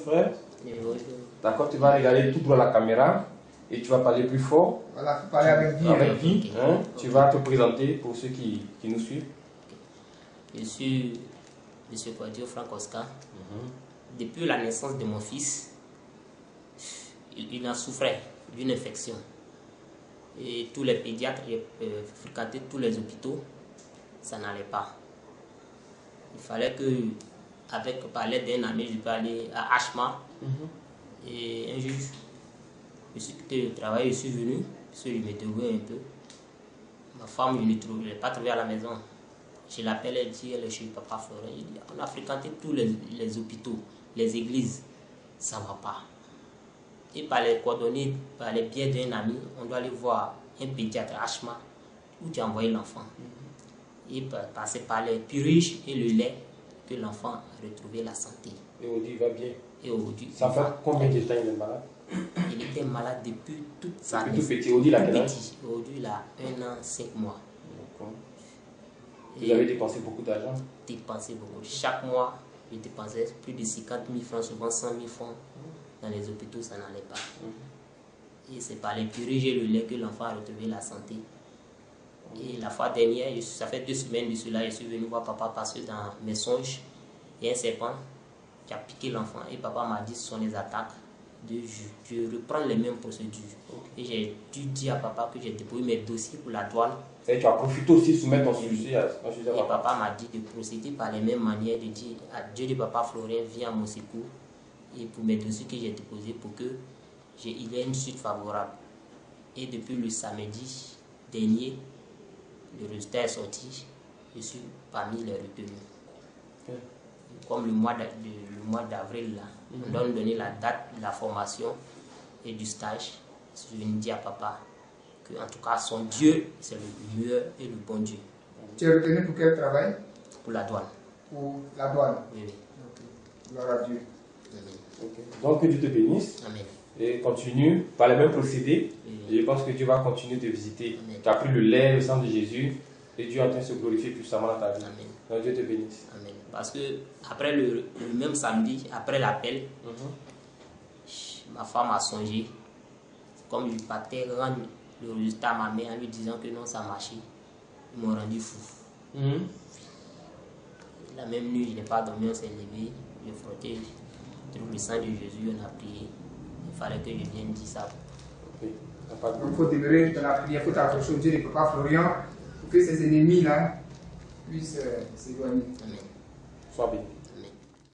frère. Et bonjour. D'accord, tu vas regarder tout droit la caméra et tu vas parler plus fort. Voilà, faut parler avec Guy. Avec Guy, Ok. hein, Ok. tu vas te présenter pour ceux qui nous suivent. Je suis M. Quadio Franck Oscar. Depuis la naissance de mon fils, il en souffrait d'une infection. Et tous les pédiatres, j'ai fréquenté tous les hôpitaux, ça n'allait pas. Il fallait que, par l'aide d'un ami, je peux aller à Hachma. Et un jour, je suis quitté le travail, je suis venu, parce que je me débrouillais un peu. Ma femme, je ne l'ai pas trouvée à la maison. Je l'appelle, elle dit, elle est chez papa Florent. Il dit, on a fréquenté tous les hôpitaux, les églises, ça ne va pas. Et par les coordonnées, par les biais d'un ami, on doit aller voir un pédiatre Hachma, où tu as envoyé l'enfant. Et passer par les purges et le lait, que l'enfant a retrouvé la santé. Et Audi va bien. Et aujourd'hui, Ça fait combien de temps il est malade? il était malade depuis toute sa Depuis naissance. tout petit. Audi, il a quel âge? Aujourd'hui, il a 1 an, 5 mois. D'accord. Vous avez dépensé beaucoup d'argent? Dépensé beaucoup. Chaque mois, je dépensais plus de 50 000 francs, souvent 100 000 francs. Dans les hôpitaux, ça n'allait pas. Et c'est par les purges et le lait que l'enfant a retrouvé la santé. Et la fois dernière, ça fait 2 semaines de cela, je suis venu voir papa parce que dans mes songes, il y a un serpent qui a piqué l'enfant. Et papa m'a dit que ce sont les attaques de jus. Je reprends les mêmes procédures. Et j'ai dû dire à papa que j'ai déposé mes dossiers pour la douane. Et tu as profité aussi de soumettre ton sujet à Et papa m'a dit de procéder par les mêmes manières, de dire à Dieu de papa Florent, viens à mon secours. Et pour mes dossiers que j'ai déposés pour que il y ait une suite favorable. Et depuis le samedi dernier, le résultat est sorti, je suis parmi les retenus. Comme le mois d'avril, on doit nous donner la date de la formation et du stage. Je suis venu dire à papa que, en tout cas, son Dieu, c'est le meilleur et le bon Dieu. Tu es retenu pour quel travail? Pour la douane. Pour la douane. Oui, oui. Gloire à Dieu. Amen. Donc que Dieu te bénisse. Amen. Et continue par les mêmes procédés. Oui. Je pense que Dieu va continuer de visiter. Amen. Tu as pris le lait, le sang de Jésus. Et Dieu est en train de se glorifier puissamment dans ta vie. Amen. Donc Dieu te bénisse. Amen. Parce que après le même samedi, après l'appel, ma femme a songé. Comme je partais rendre le résultat à ma mère en lui disant que non, ça marchait, ils m'ont rendu fou. La même nuit, je n'ai pas dormi, on s'est levé, je frottais le sang de Jésus, on a prié. Il fallait que je vienne dire ça. Oui. Pas de... Donc il faut demeurer dans la prière, il faut t'accrocher au Dieu de papa Florian pour que ses ennemis là puissent s'éloigner. Amen. Sois béni.